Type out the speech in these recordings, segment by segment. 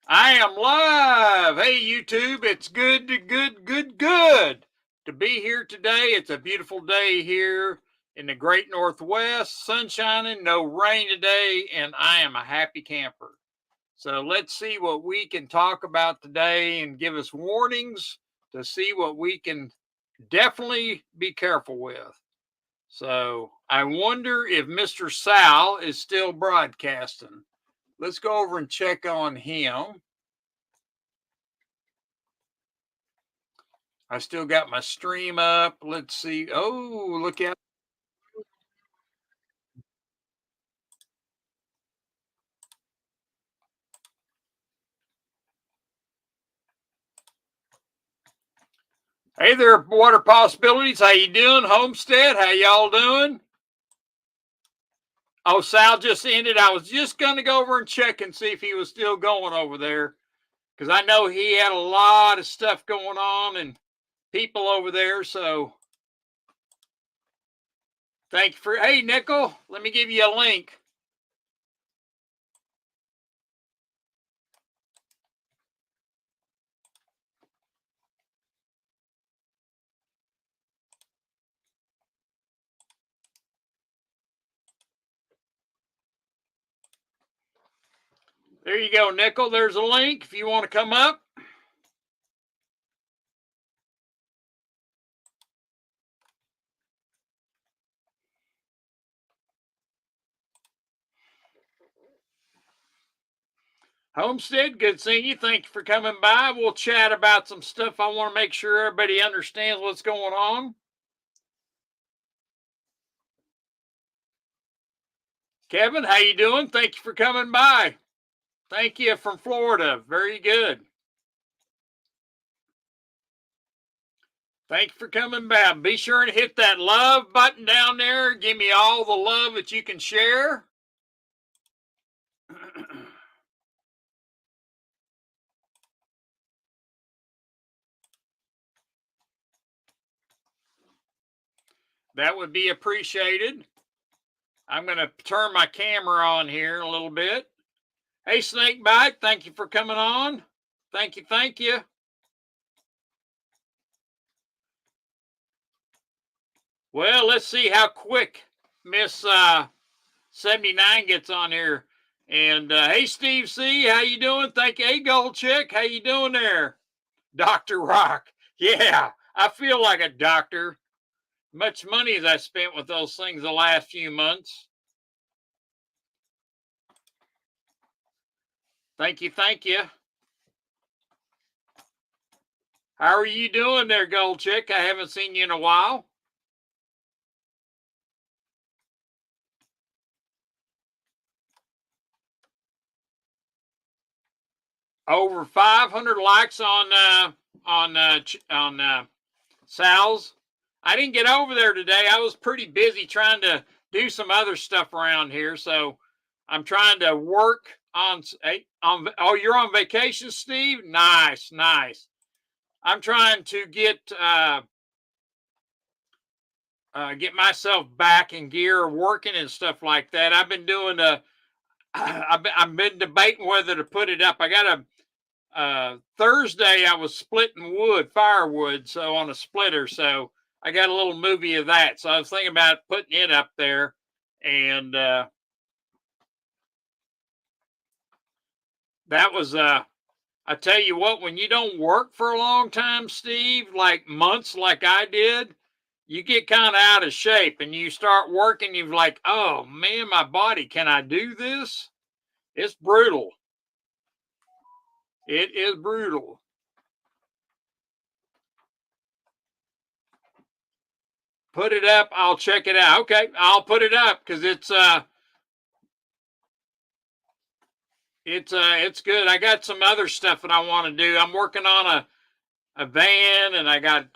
I am live. Hey, YouTube, it's good to be here today. It's a beautiful day here in the great Northwest, sun shining, no rain today, and I am a happy camper. So let's see what we can talk about today and give us warnings to see what we can definitely be careful with. So I wonder if Mr. Sal is still broadcasting. Let's go over and check on him. I still got my stream up. Let's see. Oh, look at. Hey there, water possibilities. How you doing, Homestead? How y'all doing? Oh, Sal just ended. I was just gonna go over and check and see if he was still going over there because I know he had a lot of stuff going on and people over there. So thank you for. Hey, Nickel, let me give you a link. There you go, Nickel. There's a link if you want to come up. Homestead, good seeing you. Thank you for coming by. We'll chat about some stuff. I want to make sure everybody understands what's going on. Kevin, how you doing? Thank you for coming by. Thank you from Florida. Very good. Thank you for coming by. Be sure and hit that love button down there. Give me all the love that you can share. That would be appreciated. I'm going to turn my camera on here a little bit. Hey, Snakebite, thank you for coming on. Thank you. Thank you. Well, let's see how quick Miss 79 gets on here. And hey, Steve C, how you doing? Thank you. Hey, Gold Chick, how you doing there? Dr. Rock. Yeah, I feel like a doctor. Much money as I spent with those things the last few months. Thank you. Thank you. How are you doing there, Gold Chick? I haven't seen you in a while. Over 500 likes on Sal's. I didn't get over there today. I was pretty busy trying to do some other stuff around here, so I'm trying to work on. Oh, you're on vacation, Steve? Nice, nice. I'm trying to get myself back in gear, working and stuff like that. I've been doing I've been debating whether to put it up. I got a Thursday I was splitting firewood, so on a splitter. So I got a little movie of that. So I was thinking about putting it up there. And that was, I tell you what, when you don't work for a long time, Steve, like months like I did, you get kind of out of shape and you start working. You're like, oh man, my body, can I do this? It's brutal. It is brutal. Put it up. I'll check it out. Okay, I'll put it up because it's good. I got some other stuff that I want to do. I'm working on a van and I got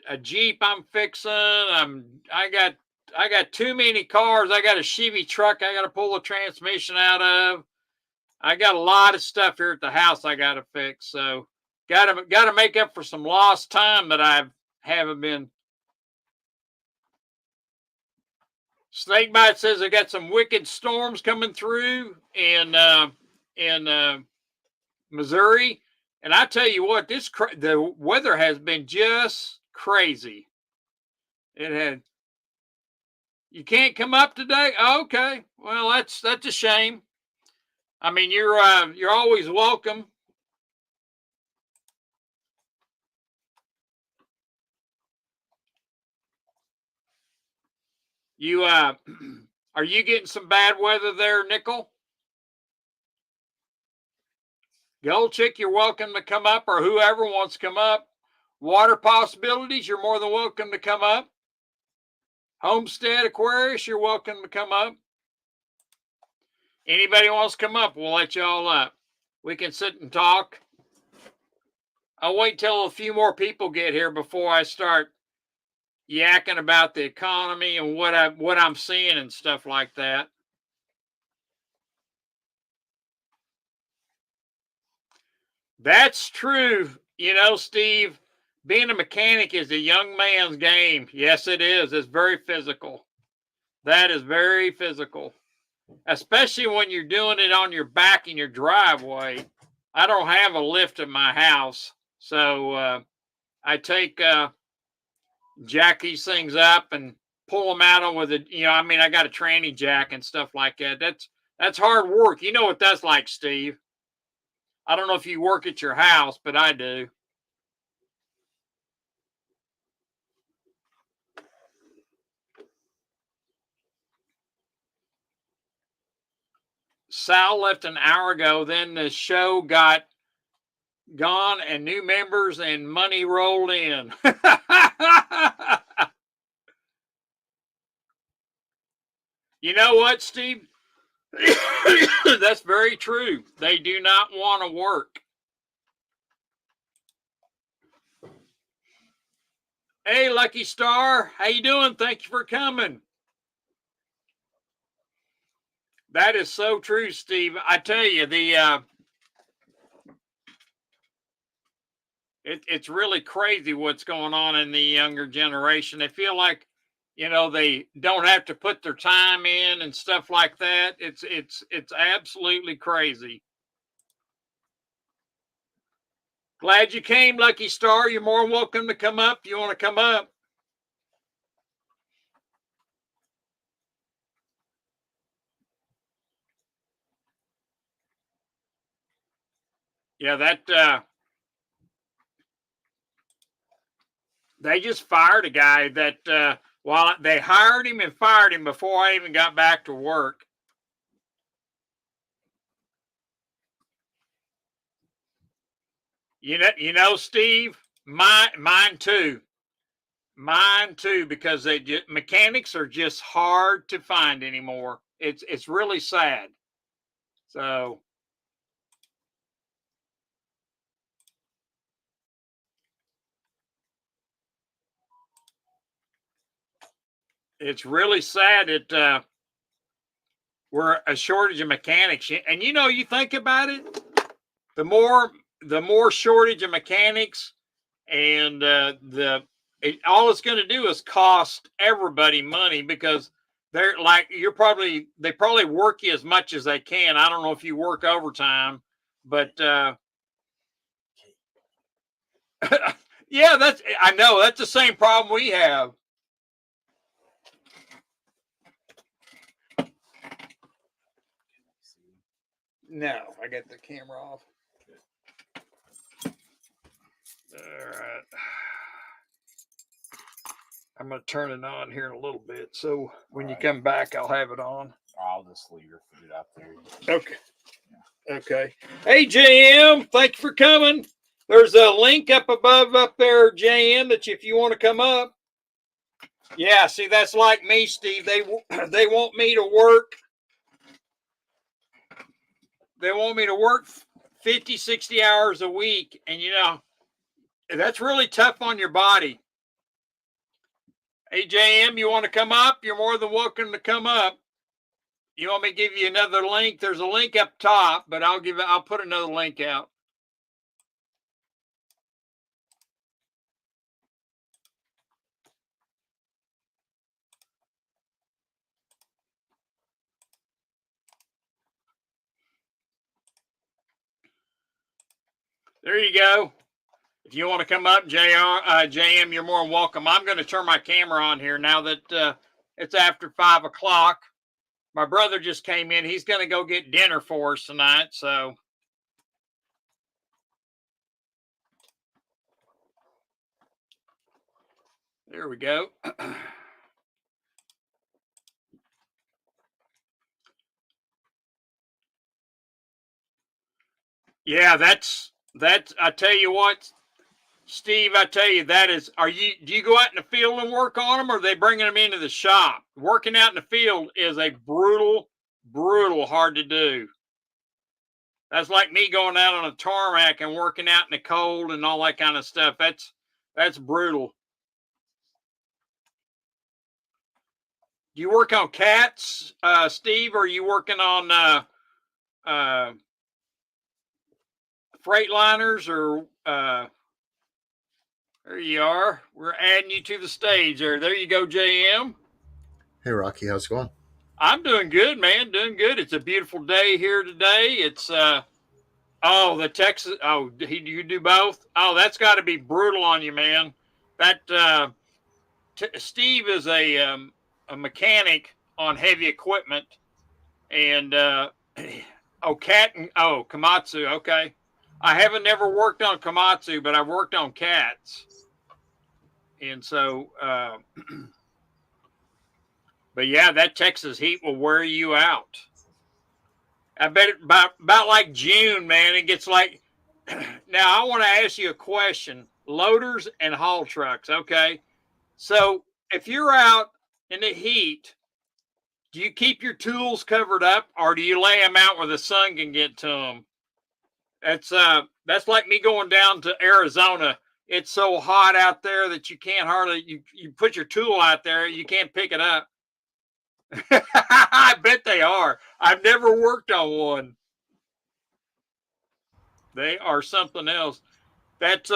a Jeep I'm fixing. I got too many cars. I got a Chevy truck I got to pull the transmission out of. I got a lot of stuff here at the house I got to fix. So got to make up for some lost time that I haven't been. Snakebite says I got some wicked storms coming through in Missouri. And I tell you what, the weather has been just crazy. It had. You can't come up today. Oh, okay, well that's a shame. I mean, you're always welcome. You are you getting some bad weather there, Nickel? Gold Chick, you're welcome to come up, or whoever wants to come up. Water possibilities, you're more than welcome to come up. Homestead Aquarius, you're welcome to come up. Anybody wants to come up, we'll let y'all up. We can sit and talk. I'll wait till a few more people get here before I start yakking about the economy and what I'm seeing and stuff like that. That's true. You know, Steve, being a mechanic is a young man's game. Yes, it is. It's very physical. That is very physical, especially when you're doing it on your back in your driveway. I don't have a lift in my house, so I take jack these things up and pull them out with a, I mean, I got a tranny jack and stuff like that. That's hard work. You know what that's like, Steve. I don't know if you work at your house, but I do. Sal left an hour ago. Then the show got gone and new members and money rolled in. You know what, Steve? That's very true. They do not want to work. Hey, Lucky Star, how you doing? Thank you for coming. That is so true, Steve. I tell you, it's really crazy what's going on in the younger generation. They feel like, they don't have to put their time in and stuff like that. It's absolutely crazy. Glad you came, Lucky Star. You're more welcome to come up. You want to come up? Yeah, they just fired a guy that while they hired him and fired him before I even got back to work. Steve, mine too. Mine too, because mechanics are just hard to find anymore. It's really sad. So it's really sad that we're a shortage of mechanics. And you think about it, the more shortage of mechanics, and all it's going to do is cost everybody money, because they're like they probably work you as much as they can. I don't know if you work overtime, but yeah, I know that's the same problem we have. No, I got the camera off. All right. I'm going to turn it on here in a little bit. So when you come back, I'll have it on. I'll just leave your food out there. Okay. Okay. Hey, JM, thank you for coming. There's a link up above up there, JM, that if you want to come up. Yeah, see, that's like me, Steve. They want me to work. They want me to work 50, 60 hours a week. And, that's really tough on your body. Hey, JM, you want to come up? You're more than welcome to come up. You want me to give you another link? There's a link up top, but I'll put another link out. There you go. If you want to come up, JM, you're more than welcome. I'm going to turn my camera on here now that it's after 5 o'clock. My brother just came in. He's going to go get dinner for us tonight. So there we go. Yeah, that's I tell you what, Steve, I tell you, do you go out in the field and work on them, or are they bringing them into the shop? Working out in the field is a brutal hard to do. That's like me going out on a tarmac and working out in the cold and all that kind of stuff. That's brutal. Do you work on cats, Steve, or are you working on Freightliners, or there you are. We're adding you to the stage there. There you go, JM. Hey, Rocky, how's it going? I'm doing good, man. Doing good. It's a beautiful day here today. It's the Texas. Oh, you do both? Oh, that's got to be brutal on you, man. That Steve is a mechanic on heavy equipment, and Komatsu. Okay, I haven't never worked on Komatsu, but I've worked on cats, and so. But yeah, that Texas heat will wear you out. I bet about like June, man, it gets like. Now I want to ask you a question: loaders and haul trucks. Okay, so if you're out in the heat, do you keep your tools covered up, or do you lay them out where the sun can get to them? That's like me going down to Arizona. It's so hot out there that you can't hardly you put your tool out there, you can't pick it up. I bet they are. I've never worked on one. They are something else. That's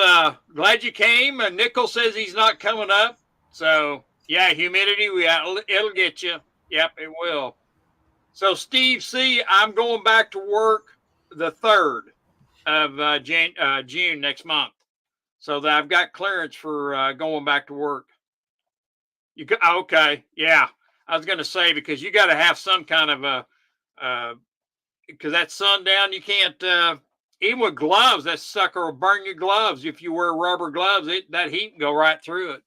glad you came. Nickel says he's not coming up. So yeah, humidity, it'll get you. Yep, it will. So Steve C, I'm going back to work the 3rd of June next month. So that I've got clearance for going back to work. Okay, yeah. I was going to say, because you got to have some kind of because that sundown, you can't, even with gloves, that sucker will burn your gloves. If you wear rubber gloves, that heat can go right through it.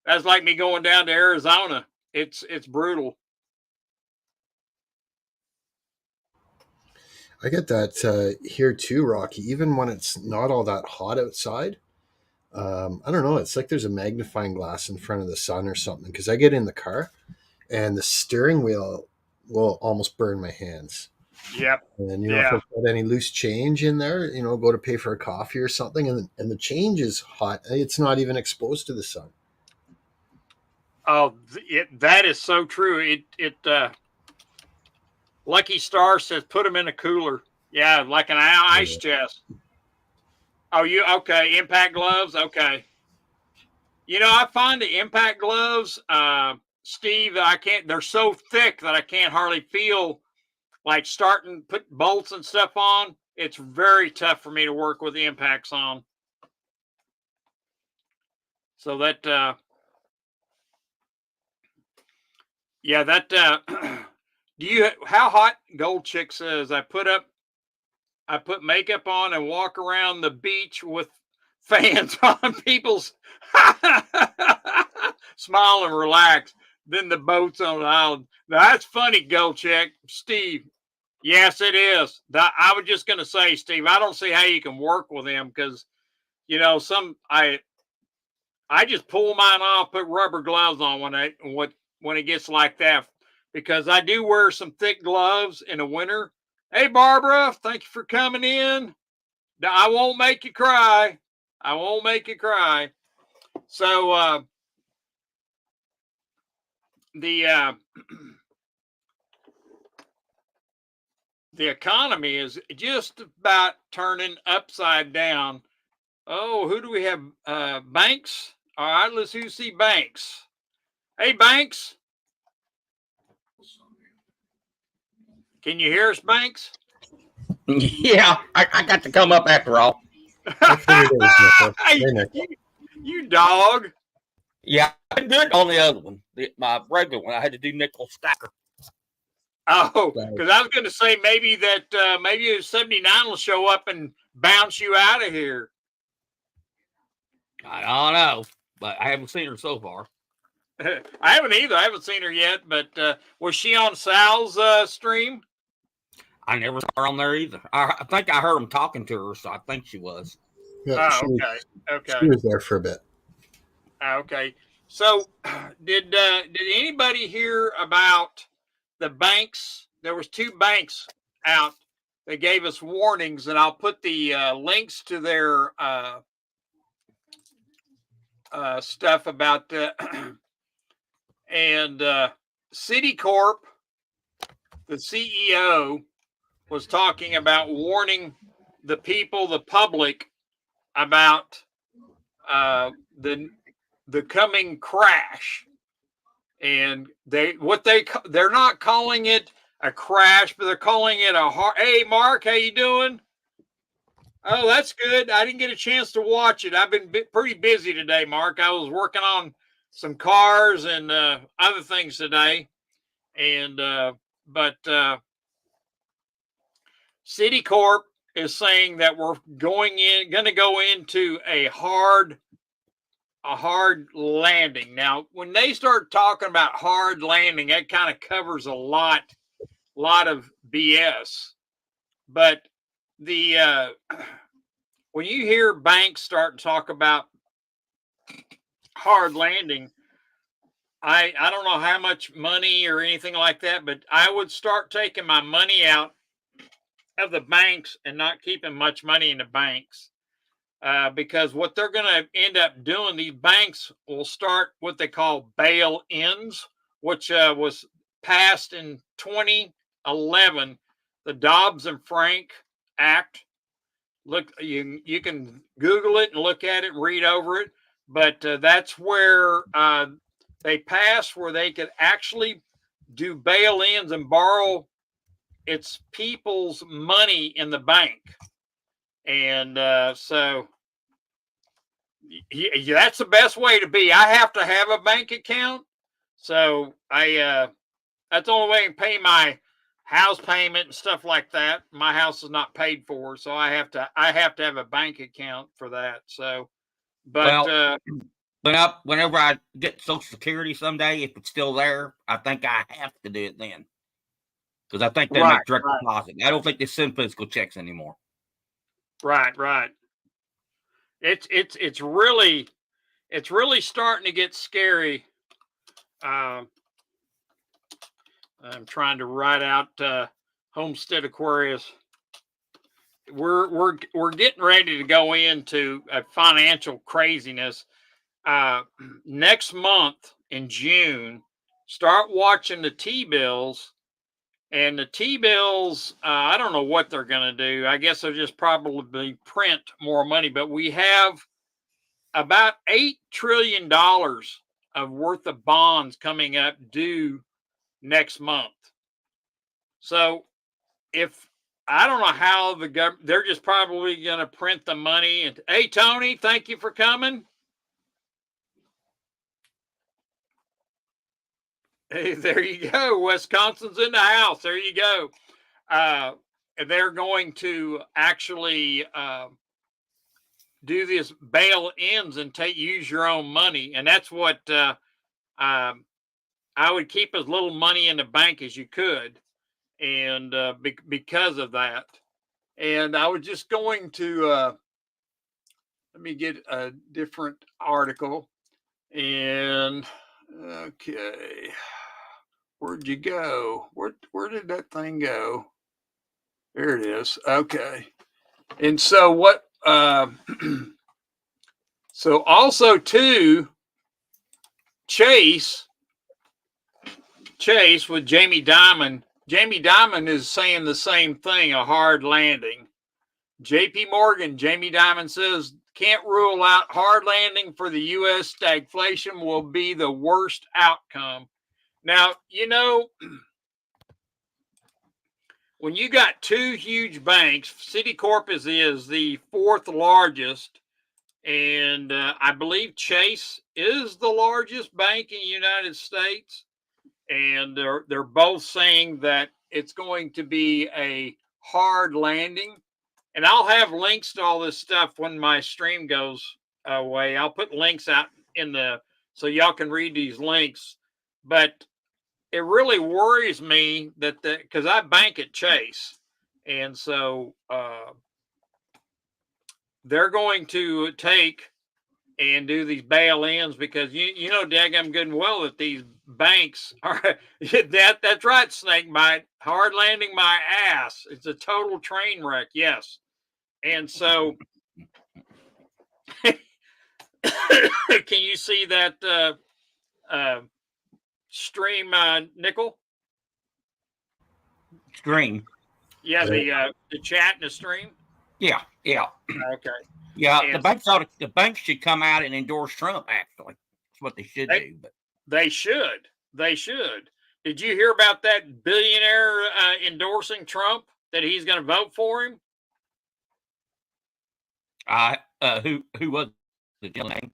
That's like me going down to Arizona. It's brutal. I get that here too, Rocky. Even when it's not all that hot outside, I don't know. It's like there's a magnifying glass in front of the sun or something. Because I get in the car, and the steering wheel will almost burn my hands. Yep. And if I've got any loose change in there, go to pay for a coffee or something, and the change is hot. It's not even exposed to the sun. Oh, that is so true. Lucky Star says put them in a cooler. Yeah, like an ice chest. Oh, okay? Impact gloves, okay. I find the impact gloves, Steve, they're so thick that I can't hardly feel like starting put bolts and stuff on. It's very tough for me to work with the impacts on. So that, how hot? Gold Chick says, I put makeup on and walk around the beach with fans on, people's smile and relax. Then the boats on the island. Now, that's funny, Gold Chick. Steve, yes, it is. I was just going to say, Steve, I don't see how you can work with them because, I just pull mine off, put rubber gloves on when it gets like that, because I do wear some thick gloves in the winter. Hey, Barbara, thank you for coming in. I won't make you cry. I won't make you cry. So the economy is just about turning upside down. Oh, who do we have? Banks. All right, let's see Banks. Hey, Banks. Can you hear us, Banks? Yeah, I got to come up after all. I figured it was nickel. Hey, They're nickel. you dog. Yeah, I did on the other one, my regular one. I had to do nickel stacker. Oh, Right. because I was going to say maybe that maybe 79 will show up and bounce you out of here. I don't know, but I haven't seen her so far. I haven't either. I haven't seen her yet, but was she on Sal's stream? I never saw her on there either. I think I heard him talking to her, so I think she was. Yeah, Oh, okay. Okay. She was there for a bit. Okay. So, did anybody hear about the banks? There was 2 banks out. They gave us warnings, and I'll put the links to their stuff about the and Citicorp. The CEO was talking about warning the people, the public, about the coming crash, and they're not calling it a crash, but they're calling it a hard. Hey, Mark, how you doing? Oh, that's good. I didn't get a chance to watch it. I've been pretty busy today, Mark. I was working on some cars and other things today, and but Citicorp is saying that we're going to go into a hard landing. Now, when they start talking about hard landing, that kind of covers a lot of BS. But the when you hear banks start to talk about hard landing, I don't know how much money or anything like that, but I would start taking my money out of the banks and not keeping much money in the banks. Because what they're going to end up doing, these banks will start what they call bail-ins, which was passed in 2011, the Dobbs and Frank Act. Look, you can Google it and look at it, read over it. But that's where they passed, where they could actually do bail-ins and borrow its people's money in the bank. And so that's the best way to be. I have to have a bank account. So that's the only way I can pay my house payment and stuff like that. My house is not paid for, so I have to have a bank account for that. So, but whenever I get Social Security someday, if it's still there, I think I have to do it then. Because I think they make direct deposit. I don't think they send physical checks anymore. Right. It's really starting to get scary. I'm trying to write out Homestead Aquarius. We're getting ready to go into a financial craziness. Next month in June, start watching the T-bills. And the T-bills, I don't know what they're going to do. I guess they'll just probably print more money. But we have about $8 trillion of worth of bonds coming up due next month. So I don't know how the government, they're just probably going to print the money. And hey, Tony, thank you for coming. Hey, there you go. Wisconsin's in the house. There you go. They're going to actually do this bail-ins and use your own money. And that's what I would keep as little money in the bank as you could. And because of that. And I was just going to, let me get a different article. And, okay. Where'd you go? Where did that thing go? There it is. Okay. And so what, so also too, Chase with Jamie Dimon is saying the same thing, a hard landing. JP Morgan, Jamie Dimon says, can't rule out hard landing for the U.S. Stagflation will be the worst outcome. Now, when you got two huge banks, Citicorp is the fourth largest, and I believe Chase is the largest bank in the United States, and they're both saying that it's going to be a hard landing. And I'll have links to all this stuff when my stream goes away. I'll put links out in the so y'all can read these links. But it really worries me that because I bank at Chase, and so they're going to take and do these bail-ins because you know daggum good and well that these banks are that's right, snake bite, hard landing my ass. It's a total train wreck, yes. And so can you see that stream, Nickel? Stream. Yeah, the chat and the stream. Yeah. Okay. Yeah, And the banks should come out and endorse Trump. Actually, that's what they should do. But they should. They should. Did you hear about that billionaire endorsing Trump? That he's going to vote for him? Who was the name?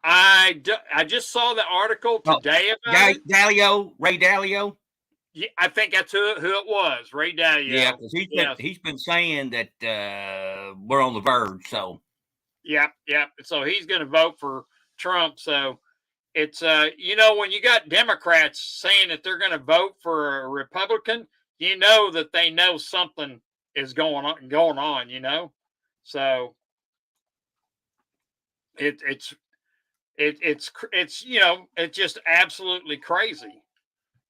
I just saw the article today about it. Dalio, Ray Dalio. Yeah, I think that's who it was, Ray Dalio. Yeah, because he's been saying that we're on the verge. So yeah. So he's going to vote for Trump. So it's when you got Democrats saying that they're going to vote for a Republican, you know that they know something is going on. You know, so it's it's just absolutely crazy.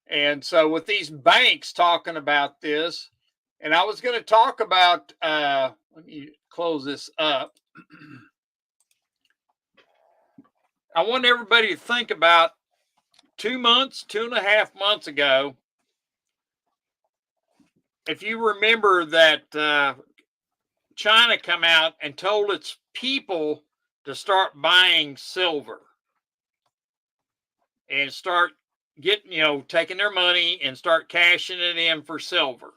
And so with these banks talking about this, and I was going to talk about, let me close this up. I want everybody to think about 2.5 months ago. If you remember that China come out and told its people to start buying silver and start getting, taking their money and start cashing it in for silver.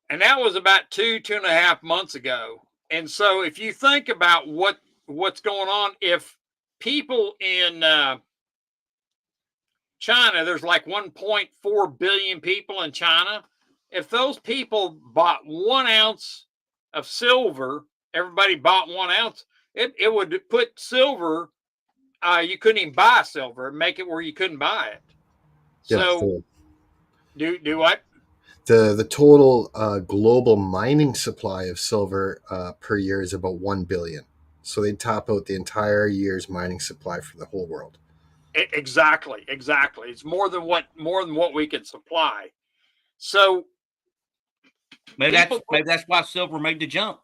And that was about 2.5 months ago. And so if you think about what's going on, if people in China, there's like 1.4 billion people in China. If those people bought 1 ounce of silver, everybody bought 1 ounce, it would put silver. You couldn't even buy silver, make it where you couldn't buy it. So do what? The total global mining supply of silver per year is about 1 billion. So they'd top out the entire year's mining supply for the whole world. Exactly. It's more than what we could supply. So maybe that's why silver made the jump.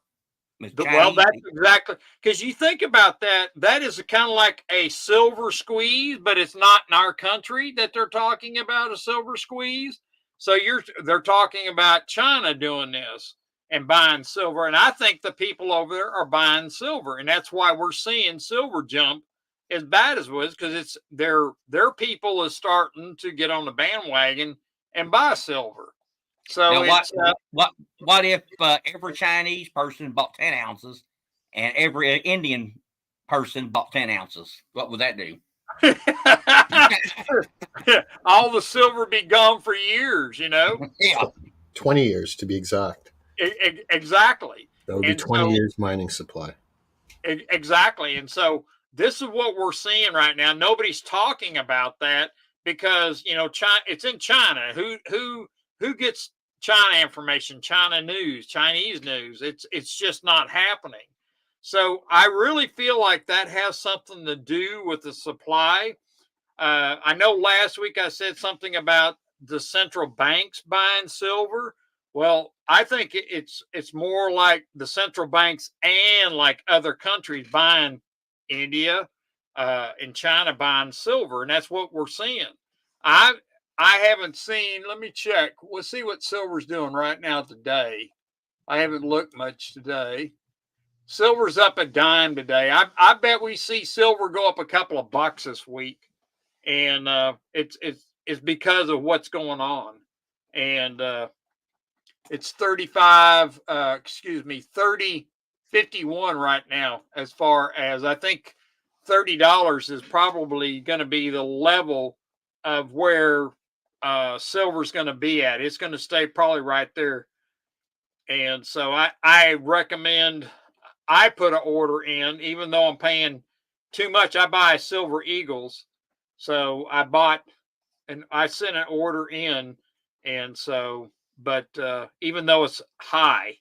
Well, that's exactly, because you think about that. That is kind of like a silver squeeze, but it's not in our country that they're talking about a silver squeeze. So they're talking about China doing this and buying silver, and I think the people over there are buying silver, and that's why we're seeing silver jump as bad as it was, because it's their people is starting to get on the bandwagon and buy silver. So now what if every Chinese person bought 10 ounces and every Indian person bought 10 ounces? What would that do? All the silver be gone for years, Yeah. 20 years to be exact. Exactly. That would be 20 years mining supply. Exactly. And so this is what we're seeing right now. Nobody's talking about that because, China, it's in China. Who gets China information, China news, Chinese news? It's just not happening. So I really feel like that has something to do with the supply. I know last week I said something about the central banks buying silver. Well, I think it's more like the central banks and like other countries buying India and China buying silver, and that's what we're seeing. I haven't seen, let me check. We'll see what silver's doing right now today. I haven't looked much today. Silver's up a dime today. I bet we see silver go up a couple of bucks this week. And it's because of what's going on. And It's 30.51 right now. As far as I think $30 is probably going to be the level of where silver's going to be at. It's going to stay probably right there. And so I recommend I put an order in, even though I'm paying too much. I buy Silver Eagles. So I bought and I sent an order in. And so, but even though it's high,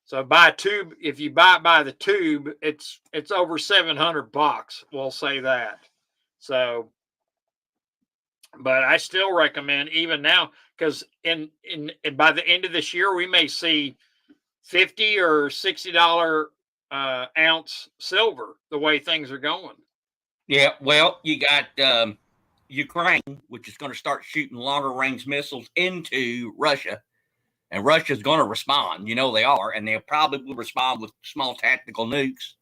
so buy a tube. If you buy it by the tube, it's over $700. We'll say that. So, but I still recommend even now because in by the end of this year we may see $50 or $60 ounce silver the way things are going. Yeah, well, you got Ukraine, which is going to start shooting longer range missiles into Russia, and Russia's going to respond. You know they are, and they'll probably respond with small tactical nukes.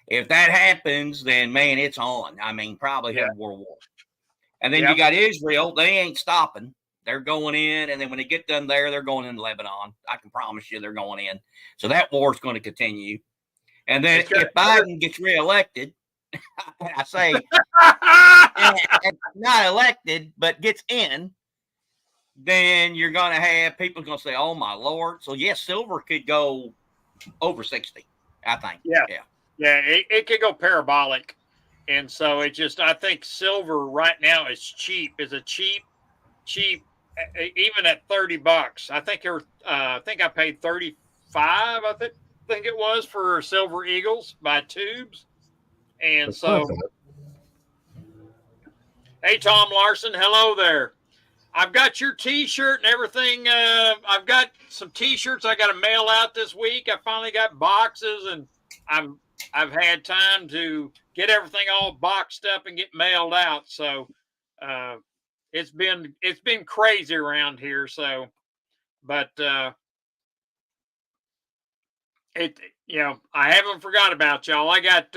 If that happens, then man, it's on. I mean, probably have World War. And then you got Israel. They ain't stopping. They're going in, and then when they get done there, they're going into Lebanon. I can promise you they're going in. So that war is going to continue. And then if Biden gets reelected, I say not elected, but gets in, then you're going to have people going to say, oh, my Lord. So, yes, silver could go over 60, I think. Yeah, it could go parabolic. And so it just, I think silver right now is cheap, even at $30. I think I paid 35. I think it was for Silver Eagles by tubes. And That's so, hey, Tom Larson, hello there. I've got your T-shirt and everything. I've got some T-shirts I got to mail out this week. I finally got boxes, and I've had time to get everything all boxed up and get mailed out. So it's been crazy around here. So, but I haven't forgot about y'all. I got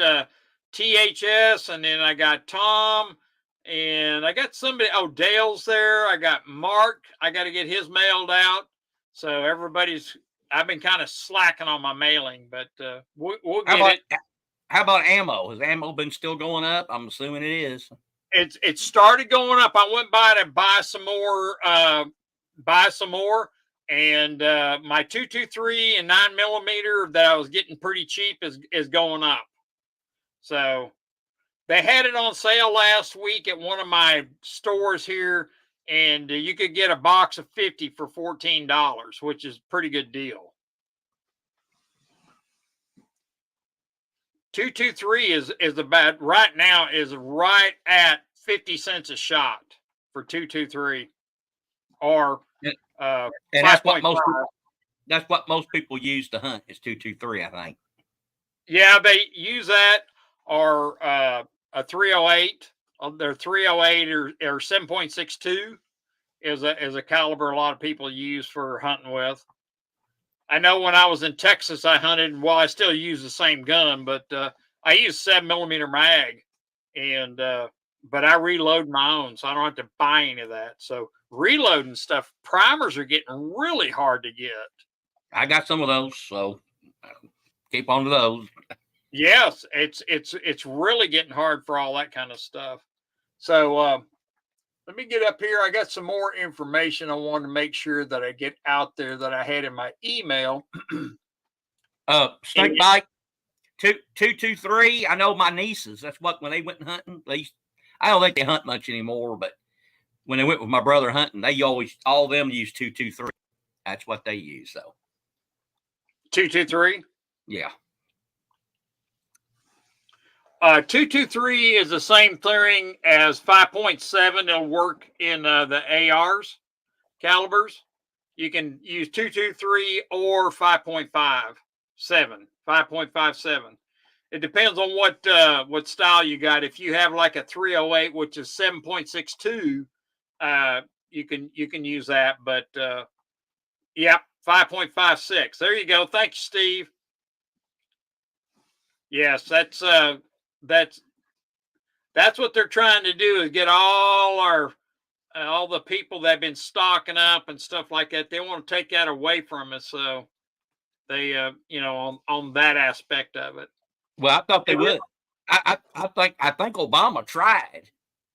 THS, and then I got Tom. And I got somebody, Dale's there. I got Mark. I got to get his mailed out. So I've been kind of slacking on my mailing, but we'll get it. How about ammo? Has ammo been still going up? I'm assuming it is. It started going up. I went by to buy some more. And my 223 and 9mm that I was getting pretty cheap is going up. So they had it on sale last week at one of my stores here, and you could get a box of 50 for $14, which is a pretty good deal. 223 is about right now is right at 50 cents a shot for 223, or and that's what most people use to hunt is 223, I think. Yeah, they use that, or a 308. Their 308 or 7.62 is a caliber a lot of people use for hunting with. I know when I was in Texas, I hunted. Well, I still use the same gun, but I use 7mm mag, and but I reload my own, so I don't have to buy any of that. So reloading stuff, primers are getting really hard to get. I got some of those, so keep on to those. Yes, it's really getting hard for all that kind of stuff. So let me get up here. I got some more information I want to make sure that I get out there that I had in my email. Snake bite 223. I know my nieces. That's what when they went hunting. I don't think they hunt much anymore, but when they went with my brother hunting, they all of them use 223. That's what they use. So 223. Yeah. 223 is the same thing as 5.7. It'll work in the ARs calibers. You can use 223 or 5.57. 5.57. It depends on what style you got. If you have like a 308, which is 7.62, you can use that. But 5.56. There you go. Thank you, Steve. Yes, that's what they're trying to do is get all our all the people that have been stocking up and stuff like that, they want to take that away from us. So they, on that aspect of it. Well, I thought they It re- would. I think Obama tried.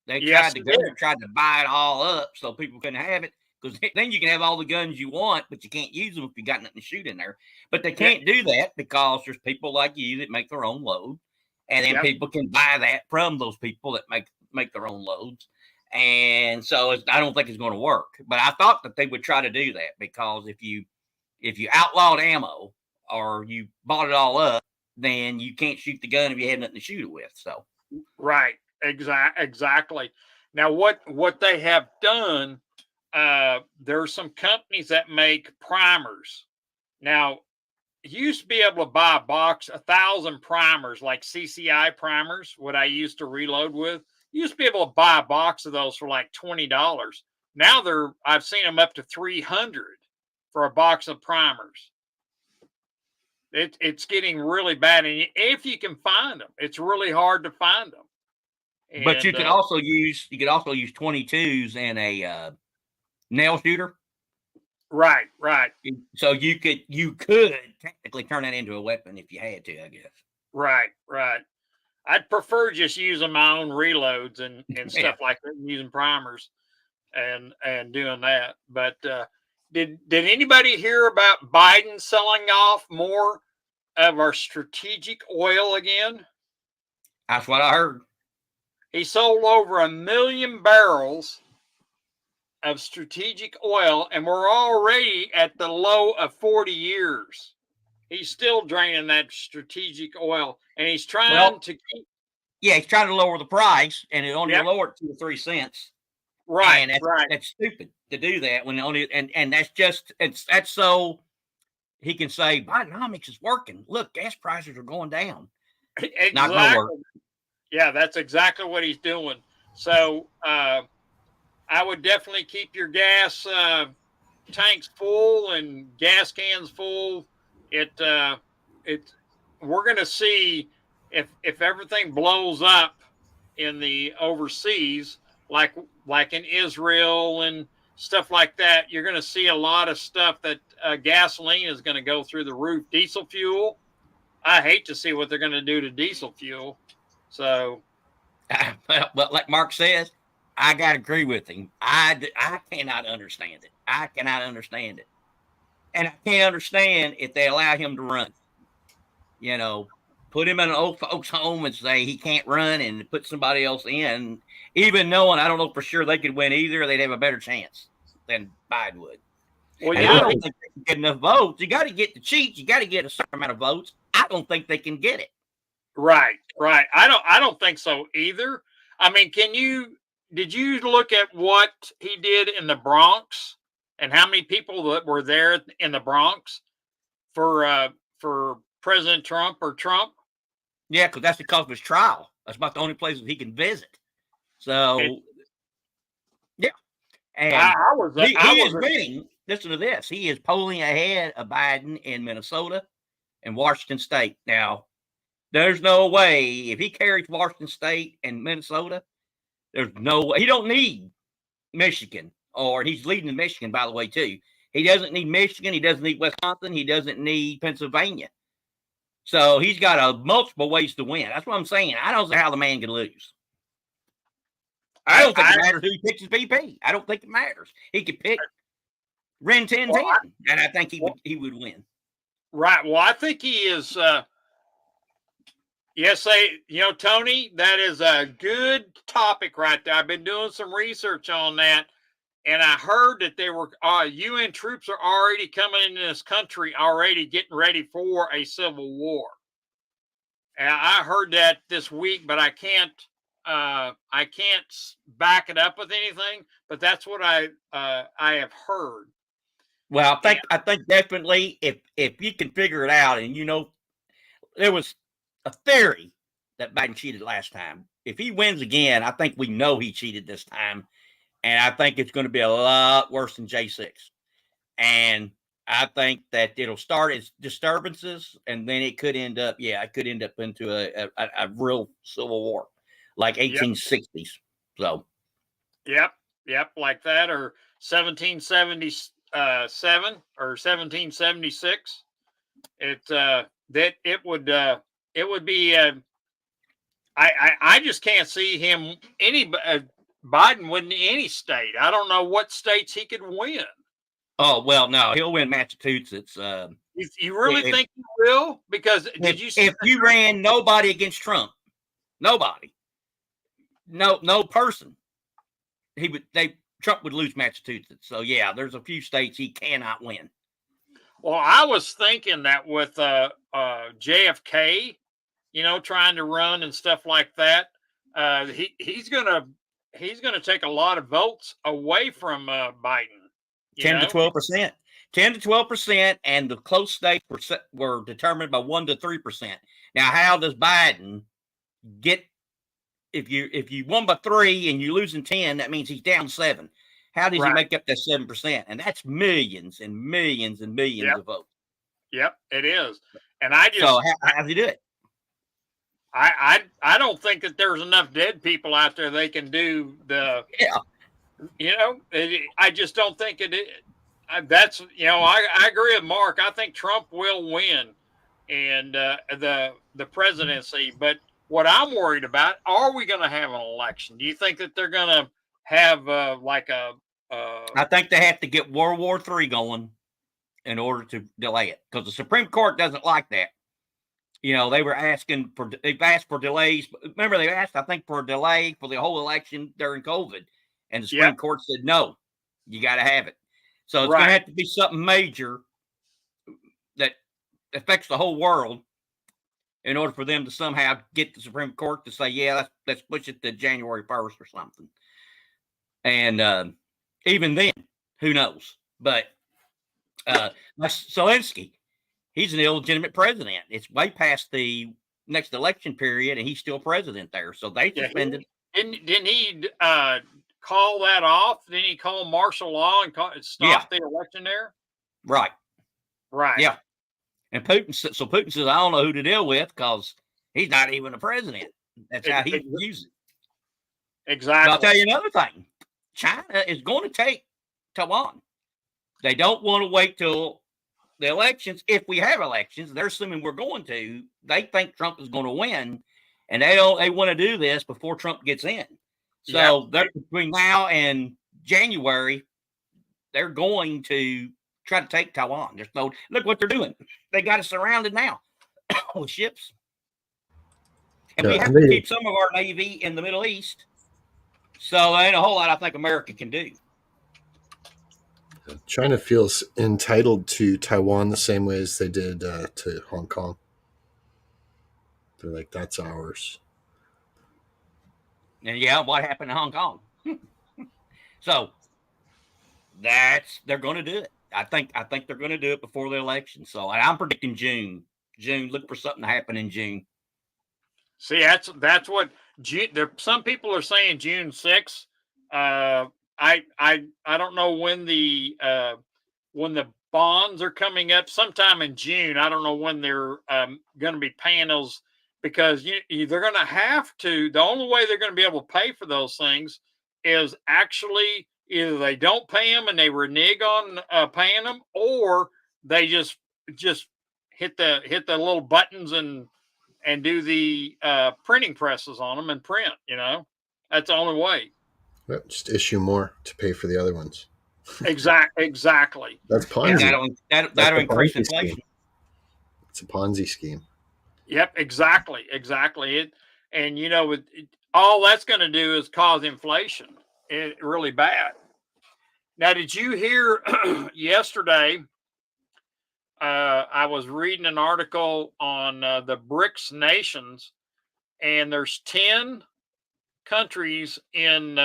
They Yes, tried. The he did. government tried to buy it all up so people couldn't have it. Because then you can have all the guns you want, but you can't use them if you got nothing to shoot in there. But they can't do that because there's people like you that make their own load, and then Yep. people can buy that from those people that make their own loads. And so I don't think it's going to work. But I thought that they would try to do that because if you outlawed ammo or you bought it all up, then you can't shoot the gun if you have nothing to shoot it with. So Right. Exactly. Now, what they have done, there are some companies that make primers. Now, you used to be able to buy a box, 1,000 primers, like CCI primers, what I used to reload with. You used to be able to buy a box of those for like $20. Now I've seen them up to 300 for a box of primers. It's getting really bad, and if you can find them, it's really hard to find them. but you And could also use 22s and a nail shooter. right. So you could technically turn that into a weapon if you had to, I guess. Right. I'd prefer just using my own reloads and stuff like that, using primers and doing that. But did anybody hear about Biden selling off more of our strategic oil again? That's what I heard. He sold over 1 million barrels of strategic oil, and we're already at the low of 40 years. He's still draining that strategic oil, and he's trying to keep. Yeah, he's trying to lower the price, and it only Yep. lowered 2 or 3 cents. Right, And right. that's stupid to do that when only and that's just that's so he can say Bidenomics is working. Look, gas prices are going down. Not gonna work. Yeah, that's exactly what he's doing. So I would definitely keep your gas tanks full and gas cans full. We're going to see if everything blows up in the overseas, like in Israel and stuff like that. You're going to see a lot of stuff that gasoline is going to go through the roof. Diesel fuel, I hate to see what they're going to do to diesel fuel. So, but like Mark says, I got to agree with him. I cannot understand it. I cannot understand it. And I can't understand if they allow him to run. Put him in an old folks home and say he can't run and put somebody else in, even knowing I don't know for sure they could win either. They'd have a better chance than Biden would. Well, I don't think they can get enough votes. You got to get the cheats. You got to get a certain amount of votes. I don't think they can get it. Right. I don't think so either. I mean, did you look at what he did in the Bronx and how many people that were there in the Bronx for President Trump or Trump? Yeah, because that's because of his trial. That's about the only places he can visit. So, yeah. And he is winning. Listen to this. He is polling ahead of Biden in Minnesota and Washington State. Now, there's no way if he carries Washington State and Minnesota, there's no way. He don't need Michigan, or he's leading in Michigan, by the way, too. He doesn't need Michigan. He doesn't need Wisconsin. He doesn't need Pennsylvania. So he's got multiple ways to win. That's what I'm saying. I don't see how the man can lose. I don't think it matters who he picks his VP. I don't think it matters. He could pick Ren 1010, and I think he would win. Right. Well, I think he is. Yes, Tony, that is a good topic right there. I've been doing some research on that, and I heard that they were UN troops are already coming into this country, already getting ready for a civil war. And I heard that this week, but I can't back it up with anything. But that's what I have heard. Well, I think definitely if you can figure it out, and there was a theory that Biden cheated last time. If he wins again, I think we know he cheated this time. And I think it's going to be a lot worse than J6. And I think that it'll start as disturbances, and then it could end up into a real civil war, like 1860s. So. Yep. Yep, like that, or 1777 or 1776. That it would be. I just can't see him Biden winning any state. I don't know what states he could win. Oh well, no, he'll win Massachusetts. You really if- think he will? Because did you see if you ran nobody against Trump, nobody, no person, Trump would lose Massachusetts. So yeah, there's a few states he cannot win. Well, I was thinking that with JFK, trying to run and stuff like that, he's gonna take a lot of votes away from Biden. 10 to 12%. 10 to 12%, and the close states were determined by 1 to 3%. Now, how does Biden get? If you won by 3 and you're losing 10, that means he's down 7. How does he make up that 7%? And that's millions and millions and millions of votes. Yep, it is. And I just so how do you do it? I don't think that there's enough dead people out there they can do the. I just don't think it. That's I agree with Mark. I think Trump will win, and the presidency. But what I'm worried about, are we going to have an election? Do you think that they're going to have I think they have to get World War III going in order to delay it, because the Supreme Court doesn't like that. They've asked for delays. Remember, they asked, I think, for a delay for the whole election during COVID, and the Supreme Court said no, you got to have it. So it's going to have to be something major that affects the whole world in order for them to somehow get the Supreme Court to say, yeah, let's push it to January 1st or something. And even then, who knows? But Zelensky, he's an illegitimate president. It's way past the next election period, and he's still president there. So they suspended. Didn't he call that off? Didn't he call martial law and stop the election there? Right. Yeah. And Putin says, I don't know who to deal with because he's not even a president. That's how he views it. Exactly. But I'll tell you another thing. China is going to take Taiwan. They don't want to wait till the elections. If we have elections, they're assuming we're going to. They think Trump is going to win, and they want to do this before Trump gets in. So they're between now and January, they're going to try to take Taiwan. Look what they're doing. They got us surrounded now with ships. And we have to keep some of our Navy in the Middle East. So there ain't a whole lot I think America can do. China feels entitled to Taiwan the same way as they did to Hong Kong. They're like, that's ours. And what happened in Hong Kong? So they're going to do it. I think they're going to do it before the election. So I'm predicting June. Look for something to happen in June. See, that's what June. Some people are saying June 6th. I don't know when the bonds are coming up. Sometime in June. I don't know when they're going to be paying those, because they're going to have to. The only way they're going to be able to pay for those things is actually either they don't pay them and they renege on paying them, or they just hit the little buttons and do the printing presses on them and print. That's the only way. Well, just issue more to pay for the other ones. Exactly. That's Ponzi. That'll increase inflation. It's a Ponzi scheme. Yep, exactly. And all that's going to do is cause inflation. Really bad. Now, did you hear yesterday? I was reading an article on the BRICS nations, and there's 10 countries in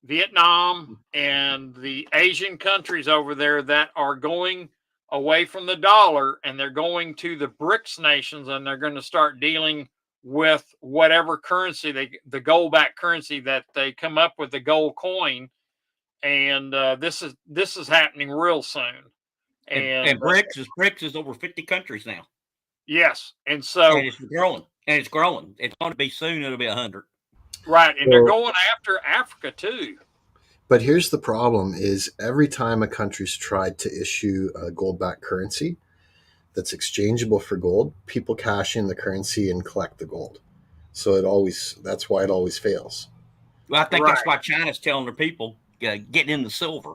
Vietnam and the Asian countries over there that are going away from the dollar, and they're going to the BRICS nations, and they're going to start dealing with whatever currency the gold-backed currency that they come up with, the gold coin. And this is happening real soon. And BRICS is over 50 countries now. Yes, and so it's growing. It's going to be soon. It'll be 100. Right, and they're So- going after Africa too. But here's the problem: is every time a country's tried to issue a gold-backed currency that's exchangeable for gold, people cash in the currency and collect the gold. So that's why it always fails. Well, I think Right. that's why China's telling their people getting in the silver.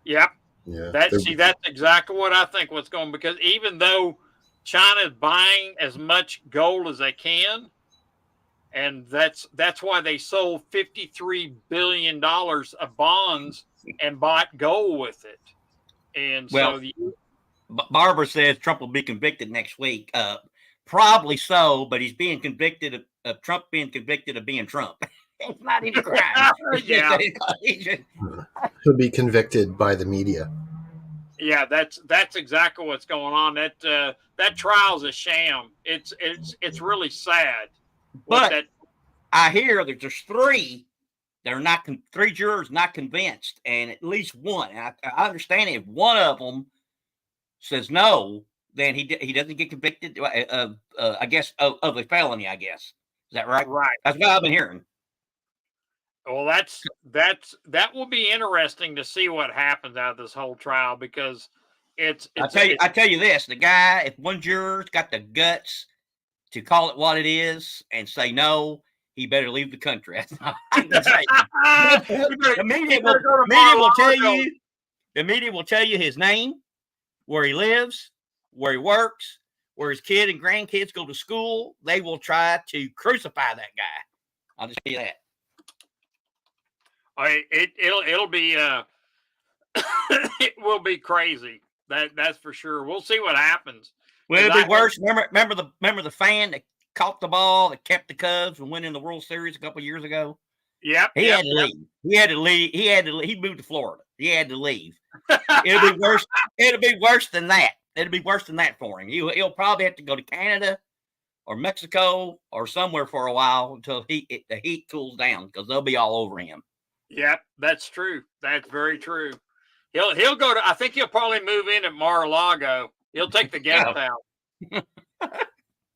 Yep. Yeah, That's exactly what I think what's going, because even though China is buying as much gold as they can, and that's why they sold $53 billion of bonds and bought gold with it. And Well, so Barbara says Trump will be convicted next week. Probably so, but he's being convicted of Trump being convicted of being Trump. It's not any crime. Yeah. he'll be convicted by the media. Yeah, that's exactly what's going on. That trial's a sham. It's really sad. But I hear that there's three that are not three jurors not convinced, and at least one. And I understand if one of them says no, then he doesn't get convicted of I guess of a felony. I guess, is that right? Right. That's what I've been hearing. Well, that will be interesting to see what happens out of this whole trial, because I tell you this: the guy, if one juror's got the guts to call it what it is and say no, he better leave the country. That's all I can say. The media will tell you. The media will tell you his name, where he lives, where he works, where his kid and grandkids go to school. They will try to crucify that guy. I'll just tell you that. It'll be it will be crazy. That's for sure. We'll see what happens. Well, it'll be worse. Remember the fan that caught the ball that kept the Cubs and went in the World Series a couple of years ago? Yep. He had to leave. He had to leave. He moved to Florida. He had to leave. It'll be worse. It'll be worse than that. It'll be worse than that for him. He'll probably have to go to Canada or Mexico or somewhere for a while until the heat cools down, because they'll be all over him. Yep, that's true. That's very true. He'll go to. I think he'll probably move in at Mar-a-Lago. He'll take the guest house.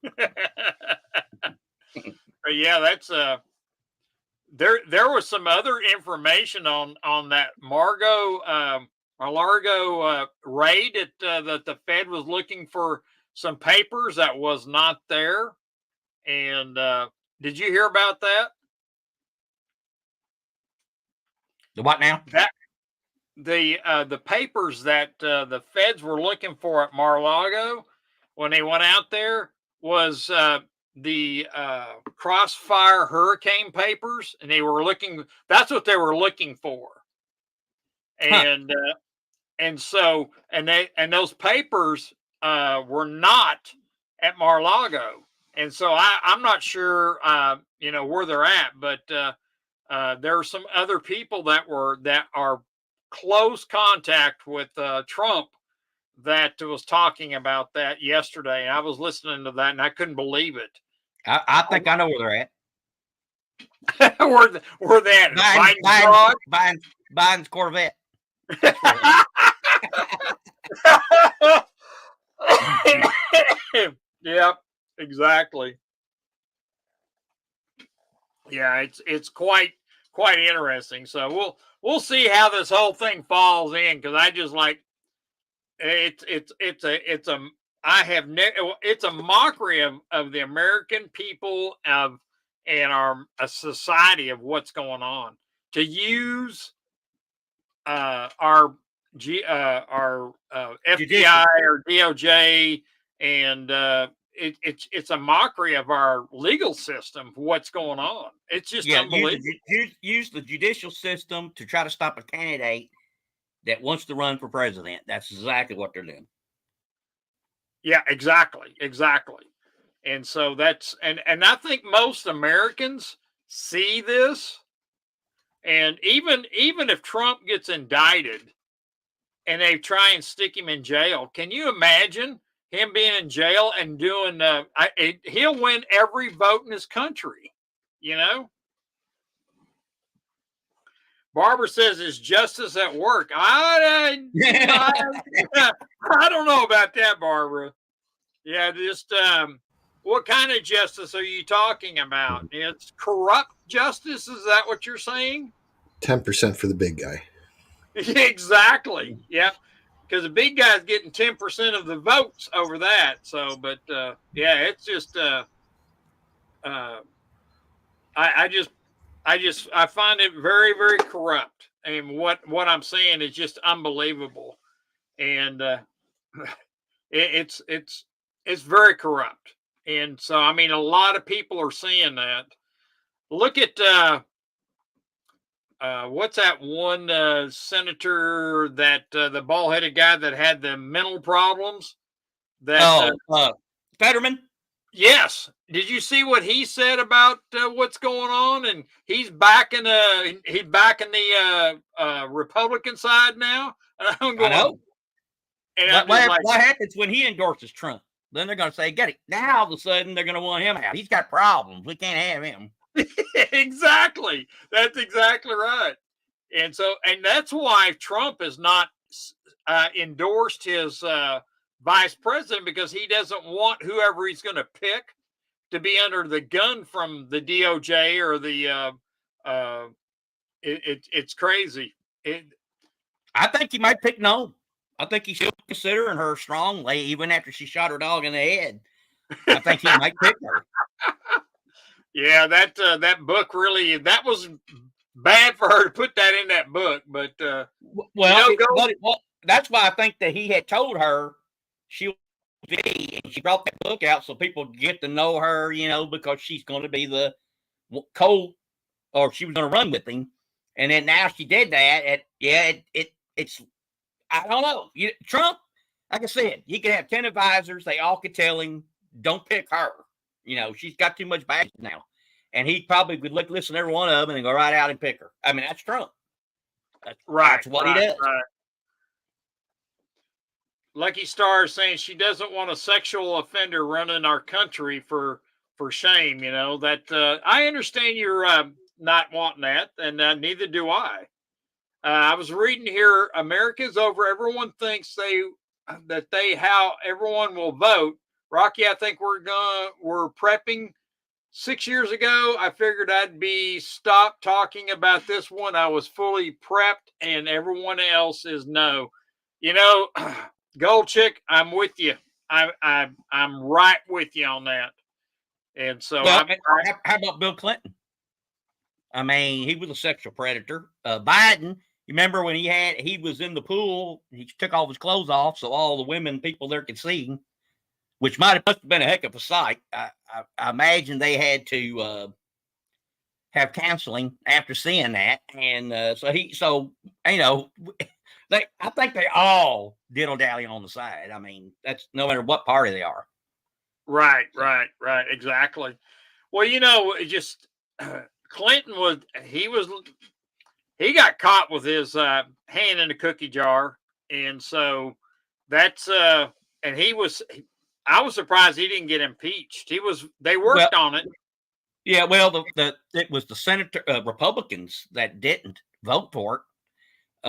But yeah, that's there was some other information on that Mar-a-Lago raid that the Fed was looking for some papers that was not there. And did you hear about that? The what now? The papers that the Feds were looking for at Mar-a-Lago when they went out there was the Crossfire hurricane papers, and they were looking. That's what they were looking for, and so those papers were not at Mar-a-Lago, and so I'm not sure where they're at, but there are some other people that are close contact with Trump that was talking about that yesterday. And I was listening to that and I couldn't believe it. I think I know where they're at. where they at? Biden's Corvette. Yep, exactly. Yeah, it's quite interesting. So we'll see how this whole thing falls in, because I just like it's a mockery of the American people and our society of what's going on, to use our FBI or DOJ, and it's a mockery of our legal system for what's going on. It's just unbelievable. Use the judicial system to try to stop a candidate that wants to run for president. That's exactly what they're doing. Yeah, exactly. And so that's and I think most Americans see this. And even if Trump gets indicted and they try and stick him in jail, can you imagine him being in jail and doing he'll win every vote in his country, Barbara says, is justice at work? I don't know about that, Barbara. Yeah, just what kind of justice are you talking about? It's corrupt justice. Is that what you're saying? 10% for the big guy. Exactly. Yep. Because the big guy's getting 10% of the votes over that. So, but yeah, it's just I find it very, very corrupt. And what I'm saying is just unbelievable. And it's very corrupt. And so, I mean, a lot of people are seeing that. Look at what's that one senator, that the bald-headed guy that had the mental problems? That Fetterman. Yes. Did you see what he said about what's going on? And he's backing the Republican side now. And I'm going, I know. And what happens when he endorses Trump? Then they're going to say, get it. Now all of a sudden they're going to want him out. He's got problems. We can't have him. Exactly. That's exactly right. And so, and that's why Trump has not endorsed his vice president, because he doesn't want whoever he's going to pick to be under the gun from the DOJ or the it's crazy. I think he might pick no. I think he's still considering her strongly, even after she shot her dog in the head. I think he might pick her. Yeah, that book really, that was bad for her to put that in that book. But well, that's why I think that he had told her she would be, and she brought that book out so people get to know her, because she's going to be the or she was going to run with him. And then now she did that. It's I don't know. Trump, like I said, he could have 10 advisors. They all could tell him, don't pick her. She's got too much baggage now. And he probably would listen to every one of them and go right out and pick her. I mean, that's Trump. That's what he does. Right. Lucky Star is saying she doesn't want a sexual offender running our country for shame. That I understand you're not wanting that, and neither do I. I was reading here, America's over. Everyone thinks how everyone will vote. Rocky, I think we're prepping. 6 years ago, I figured I'd be stopped talking about this one. I was fully prepped, and everyone else is no. Gold Chick, I'm with you. I'm right with you on that. And so, how about Bill Clinton? I mean, he was a sexual predator. Biden, you remember when he was in the pool, he took all his clothes off so all the people there could see him, which must have been a heck of a sight. I imagine they had to have counseling after seeing that. And I think they all diddle-dally on the side. I mean, that's no matter what party they are. Right. Exactly. Well, Clinton he got caught with his hand in a cookie jar. And so that's, and I was surprised he didn't get impeached. They worked on it. Yeah. Well, it was the senator Republicans that didn't vote for it.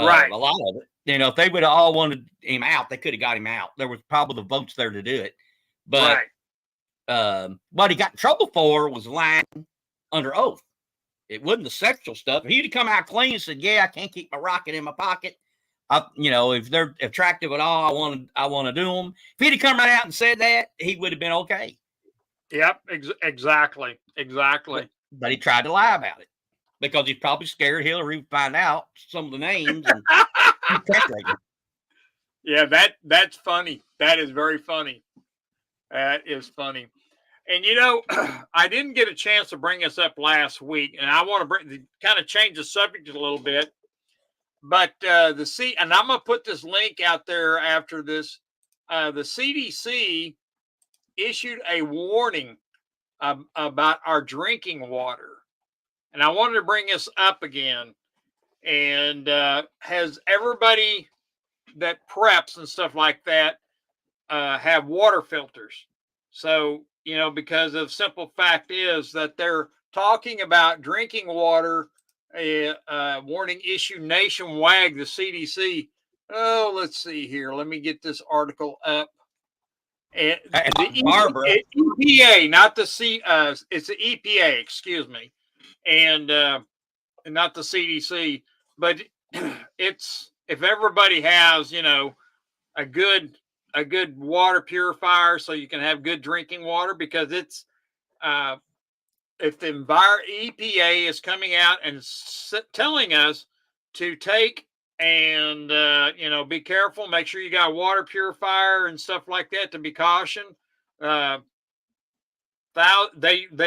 Right. A lot of it. If they would have all wanted him out, they could have got him out. There was probably the votes there to do it. But what he got in trouble for was lying under oath. It wasn't the sexual stuff. If he'd have come out clean and said, "Yeah, I can't keep my rocket in my pocket. If they're attractive at all, I want to do them." If he'd have come right out and said that, he would have been okay. Yep, exactly. But he tried to lie about it because he's probably scared Hillary would find out some of the names. And yeah, that's funny. That is very funny. That is funny. And I didn't get a chance to bring this up last week, and I want to kind of change the subject a little bit. But and I'm gonna put this link out there after this. The CDC issued a warning about our drinking water, and I wanted to bring this up again. And has everybody that preps and stuff like that have water filters? So because the simple fact is that they're talking about drinking water. Warning issue nationwide, the CDC. Oh, let's see here. Let me get this article up. And Barbara, EPA, not the it's the EPA, excuse me, and not the CDC. But it's if everybody has, a good water purifier, so you can have good drinking water, because it's if the EPA is coming out and telling us to take and be careful, make sure you got a water purifier and stuff like that, to be cautioned. They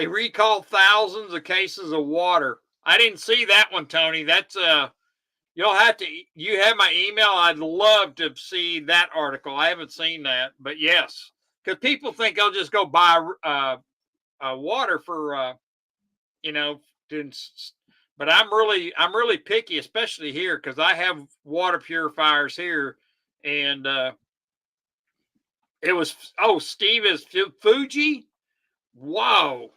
recalled thousands of cases of water. I didn't see that one, Tony. That's you have my email. I'd love to see that article. I haven't seen that, but yes, because people think they'll just go buy water for but I'm really picky, especially here, because I have water purifiers here, and it was Steve is Fuji. Whoa,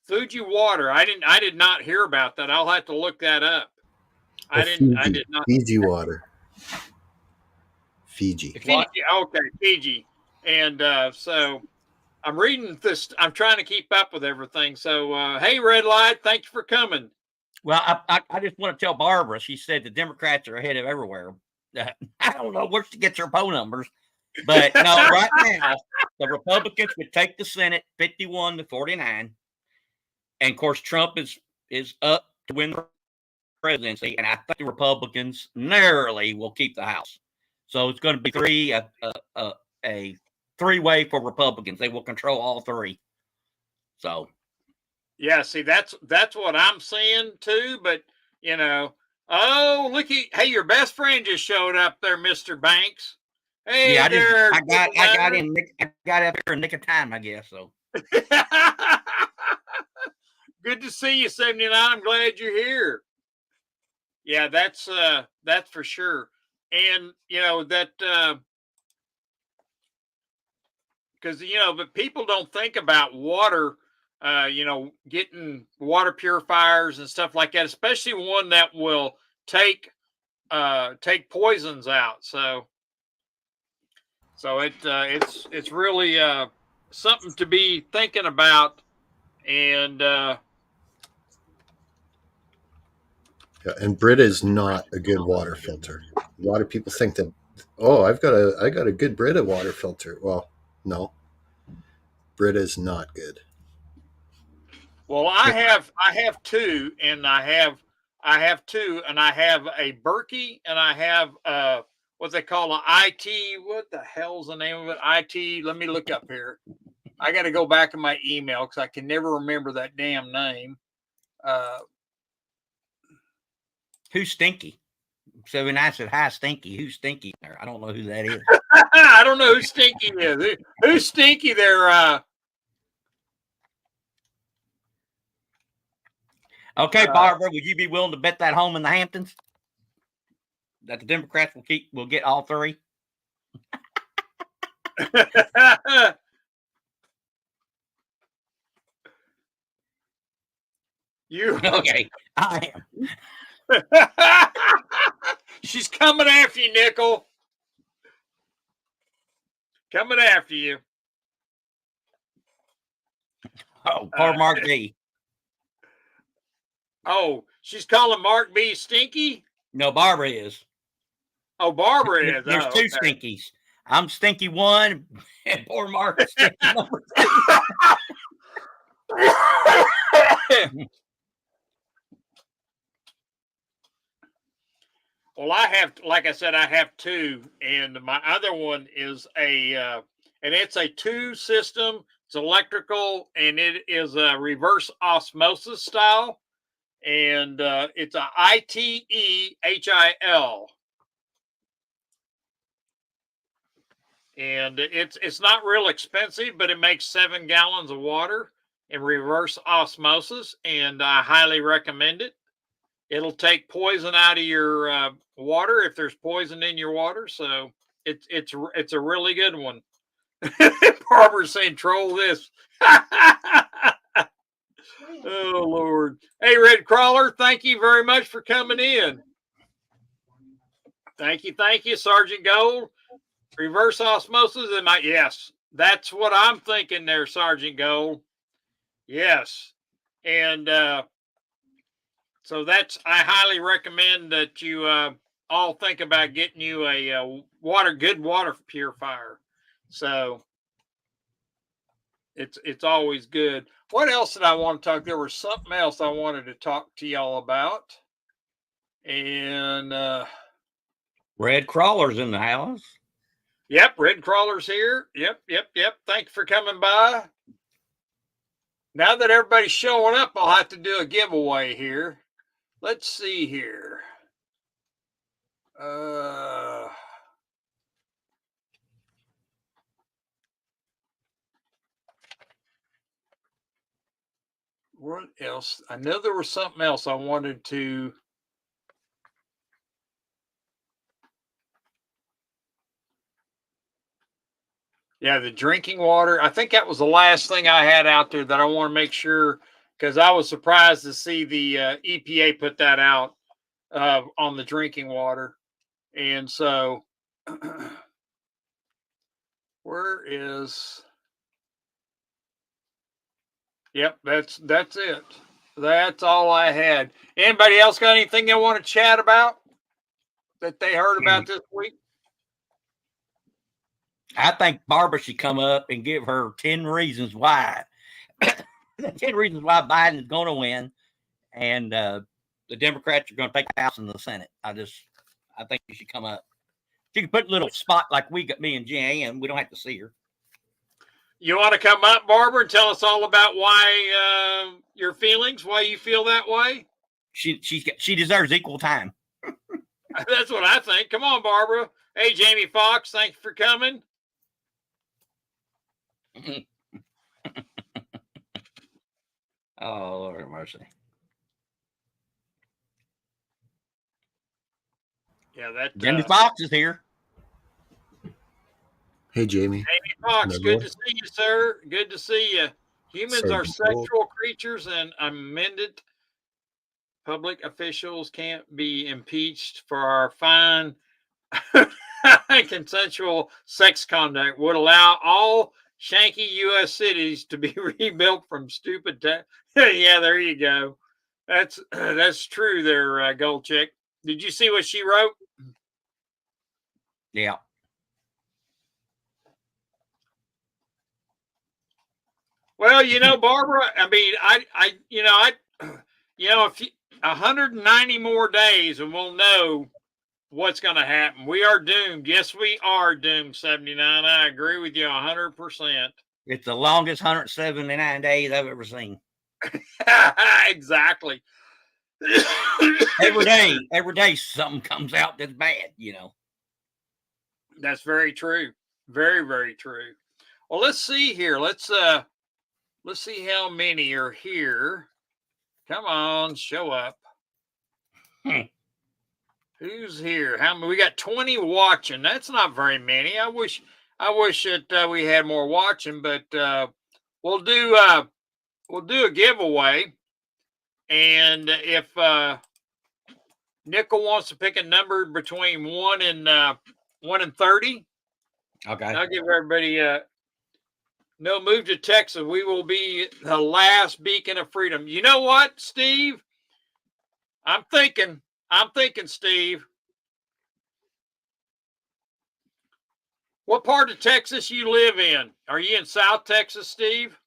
Fuji water. I did not hear about that. I'll have to look that up. I did not. Fiji water. Fiji. Okay, Fiji. And so I'm reading this. I'm trying to keep up with everything. So, hey, Red Light, thank you for coming. Well, I just want to tell Barbara, she said the Democrats are ahead of everywhere. I don't know where she gets her poll numbers, but no, right now, the Republicans would take the Senate 51-49. And of course, Trump is up to win the presidency, and I think the Republicans narrowly will keep the House. So it's going to be a three-way for Republicans. They will control all three. So, yeah, see, that's what I'm seeing too. But hey, your best friend just showed up there, Mr. Banks. Hey, yeah, there. I got up here in nick of time, I guess. So. Good to see you, 79. I'm glad you're here. Yeah, that's for sure. And that because but people don't think about water, getting water purifiers and stuff like that, especially one that will take poisons out. So it's really something to be thinking about. And and Brita is not a good water filter. A lot of people think that, I got a good Brita water filter. Well, no, Brita is not good. Well, I have two, and I have two, and I have a Berkey, and I have what they call an IT. What the hell's the name of it? IT. Let me look up here. I got to go back in my email because I can never remember that damn name. Who's Stinky? 79 said, hi, Stinky. Who's Stinky there? I don't know who that is. I don't know who Stinky is. Who's Stinky there? Okay, Barbara, would you be willing to bet that home in the Hamptons that the Democrats will get all three? Okay, I am. She's coming after you, Nickel. Coming after you. Oh, poor Mark B. Oh, she's calling Mark B stinky? No, Barbara is. Oh, Barbara is. There's two Stinkies. I'm Stinky 1, and poor Mark is Stinky number 2. Well, I have, like I said, I have two, and my other one is and it's a 2 system. It's electrical, and it is a reverse osmosis style, and it's a ITEHIL, and it's not real expensive, but it makes 7 gallons of water in reverse osmosis, and I highly recommend it. It'll take poison out of your water if there's poison in your water. So it's a really good one. Barbara's saying, troll this. Oh, Lord. Hey, Red Crawler, thank you very much for coming in. Thank you, Sergeant Gold. Reverse osmosis, yes, That's what I'm thinking there, Sergeant Gold. Yes. And so I highly recommend that you all think about getting you a good water purifier. So it's always good. What else did I want to talk? There was something else I wanted to talk to y'all about. And Red crawlers in the house. yep, red crawlers here. Yep. Thank you for coming by. Now that everybody's showing up, I'll have to do a giveaway here. Let's see here. What else? I know there was something else I wanted to. Yeah, the drinking water. I think that was the last thing I had out there that I want to make sure, because I was surprised to see the EPA put that out on the drinking water. And so, where is? Yep, that's it. That's all I had. Anybody else got anything they want to chat about that they heard about this week? I think Barbara should come up and give her 10 reasons why. 10 reasons why Biden is going to win, and the Democrats are going to take the House and the Senate. I think she should come up. She can put a little spot like we got me and Jan. We don't have to see her. You want to come up, Barbara, and tell us all about why your feelings, why you feel that way? She deserves equal time. That's what I think. Come on, Barbara. Hey, Jamie Foxx, thank you for coming. Oh, Lord have mercy. Yeah, that Jamie Foxx is here. Hey, Jamie. Jamie Foxx, good to see you, sir. Good to see you. Humans are sexual creatures, and amended public officials can't be impeached for our fine consensual sex conduct. Would allow all shanky U.S. cities to be rebuilt from stupid. Yeah, there you go. That's true. There, Gold Chick. Did you see what she wrote? Yeah. Well, Barbara. I mean, if 190 more days, and we'll know what's going to happen. We are doomed. Yes, we are doomed. 79. I agree with you 100%. It's the longest 179 days I've ever seen. Exactly. every day something comes out that's bad, That's very true. Very, very true. Well, let's see here. Let's see how many are here. Come on, show up. Who's here? How many? We got 20 watching. That's not very many. I wish that we had more watching, but we'll do a giveaway. And if Nickel wants to pick a number between 1 and 30, okay, I'll give everybody no, move to Texas. We will be the last beacon of freedom. You know what, Steve? I'm thinking, Steve. What part of Texas you live in? Are you in South Texas, Steve?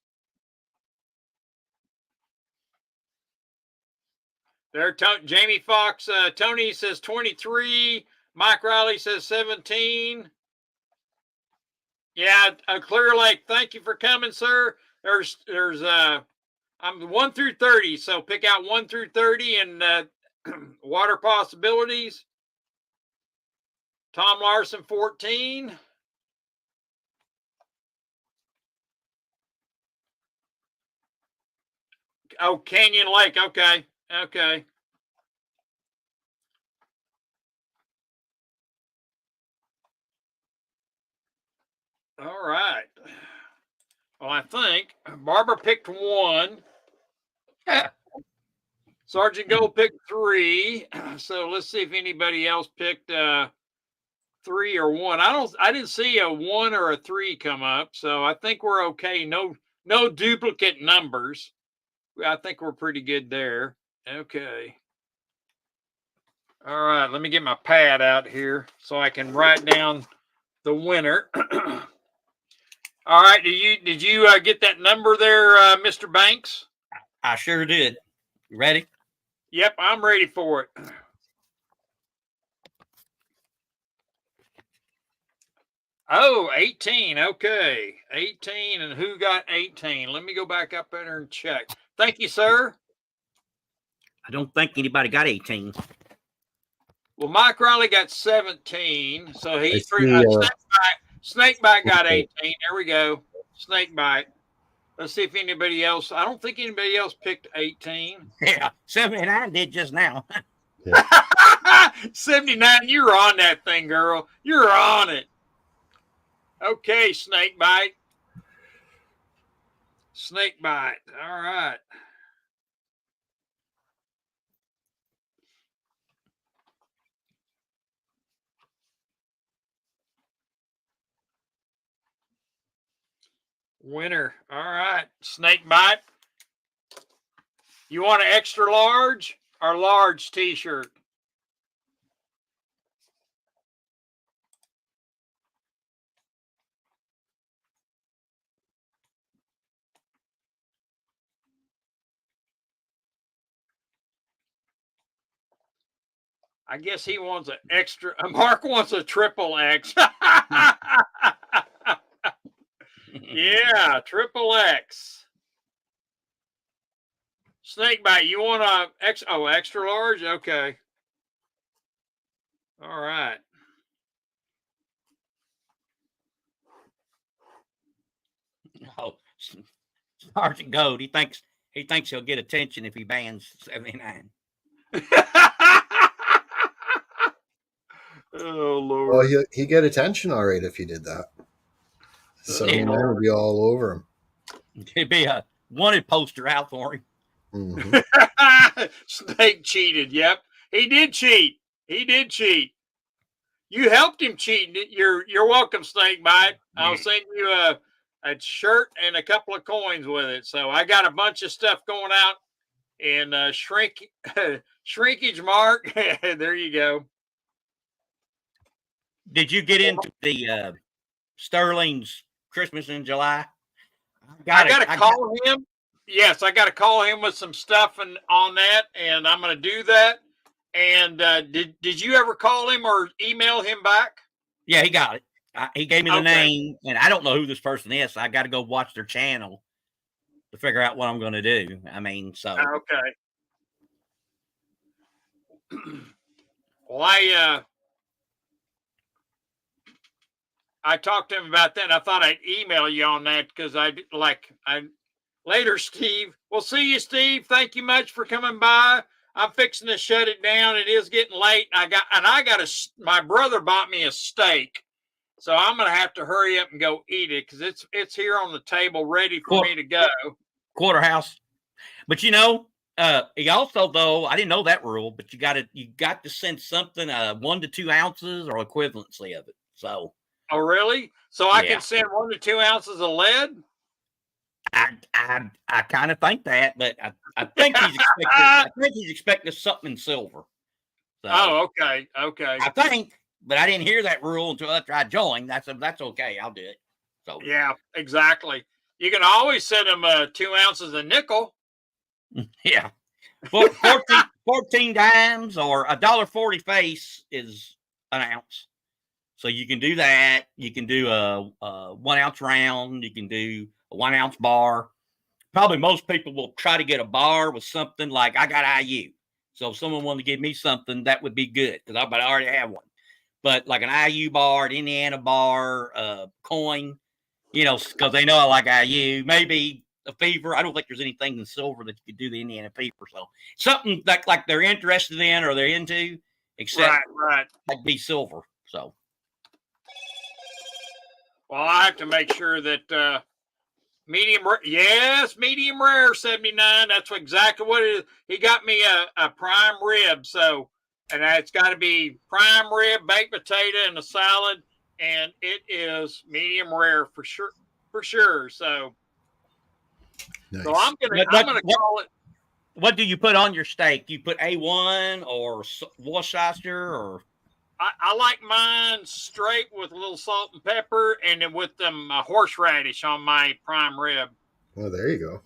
There, Jamie Foxx. Tony says 23. Mike Riley says 17. Yeah, Clear Lake. Thank you for coming, sir. There's I'm 1 through 30, so pick out 1 through 30 and water possibilities. Tom Larson 14. Oh, Canyon Lake. Okay. All right. Well, I think Barbara picked 1. Sergeant Gold picked 3. So let's see if anybody else picked 3 or 1. I didn't see a 1 or a 3 come up, so I think we're okay. No duplicate numbers. I think we're pretty good there. Okay. All right, let me get my pad out here so I can write down the winner. All right, did you get that number there, Mr. Banks? I sure did. You ready? Yep, I'm ready for it. Oh, 18. Okay. 18. And who got 18? Let me go back up there and check. Thank you, sir. I don't think anybody got 18. Well, Mike Riley got 17. So I he see, Snakebite got 18. There we go. Snakebite. Let's see if anybody else. I don't think anybody else picked 18. Yeah, 79 did just now. 79. You're on that thing, girl. You're on it. Okay, Snakebite. Snakebite. All right. Winner. All right. Snakebite. You want an extra large or large t-shirt? I guess he wants an extra. Mark wants a triple X. Yeah, triple X. Snakebite, you want a extra large? Okay. All right. Oh, Sergeant Gold, he thinks he'll get attention if he bans 79. Oh Lord. Well, he get attention all right if he did that. So Yeah. man would be all over him. It'd be a wanted poster out for him. Mhm. Snake cheated. Yep, he did cheat. He did cheat. You helped him cheat. You're welcome, Snakebite. I'll send you a shirt and a couple of coins with it. So I got a bunch of stuff going out in shrinkage mark. There you go. Did you get into the Sterling's Christmas in July? I got to call him. Yes, I got to call him with some stuff on that, and I'm going to do that. And did you ever call him or email him back? Yeah, he got it. He gave me the name, and I don't know who this person is. So I got to go watch their channel to figure out what I'm going to do. I mean, so okay. Well, I talked to him about that. And I thought I'd email you on that because I later, Steve. We'll see you, Steve. Thank you much for coming by. I'm fixing to shut it down. It is getting late. My brother bought me a steak, so I'm gonna have to hurry up and go eat it because it's here on the table ready for me to go. Quarterhouse, but he also, though, I didn't know that rule, but you got to send something 1 to 2 ounces or equivalency of it. So. Oh, really? So I can send 1 to 2 ounces of lead? I kind of think that, but I think he's expecting something in silver. So, oh, okay. Okay. I think, but I didn't hear that rule until after I joined. That's okay. I'll do it. So yeah, exactly. You can always send him 2 ounces of nickel. Yeah. 14 dimes or $1.40 face is an ounce. So you can do that. You can do a 1 ounce round. You can do a 1 ounce bar. Probably most people will try to get a bar with something like I got IU. So if someone wanted to give me something, that would be good because I already have one. But like an IU bar, an Indiana bar, coin, because they know I like IU. Maybe a fever. I don't think there's anything in silver that you could do the Indiana fever. So something like they're interested in or they're into, except right. that'd be silver. So. Well, I have to make sure that medium rare 79. That's exactly what it is. He got me a prime rib, so And it's got to be prime rib, baked potato, and a salad. And it is medium rare for sure. For sure. So Nice. I'm gonna call it. What do you put on your steak? You put A1 or Worcester or? I like mine straight with a little salt and pepper, and then with them horseradish on my prime rib. Oh, there you go.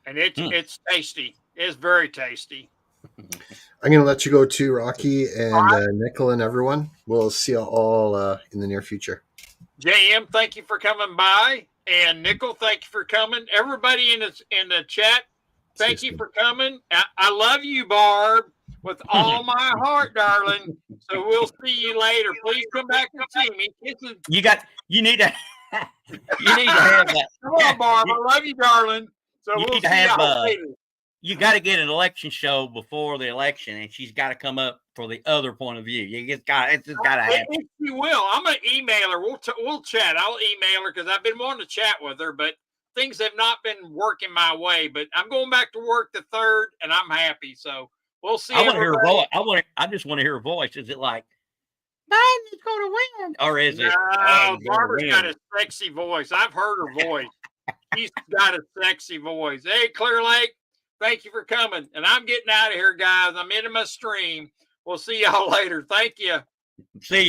And it's tasty. It's very tasty. I'm going to let you go too, Rocky and Nickel and everyone. We'll see you all in the near future. JM, thank you for coming by, and Nickel, thank you for coming. Everybody in the chat, thank you for coming. I love you, Barb, with all my heart, darling. So we'll see you later. Please come back and see me. You need to have that. Come on, Barb. I love you, darling. So You we'll need to see have, y'all later. You got to get an election show before the election, and she's got to come up for the other point of view. It's just got to happen. If you will, I'm gonna email her. We'll chat. I'll email her because I've been wanting to chat with her, but things have not been working my way. But I'm going back to work the 3rd, and I'm happy. So we'll see. I want to hear her voice. I just want to hear her voice. Is it like Biden's going to win, or is it? No, Barbara's got a sexy voice. I've heard her voice. She's got a sexy voice. Hey, Clear Lake, thank you for coming. And I'm getting out of here, guys. I'm into my stream. We'll see y'all later. Thank you. See ya.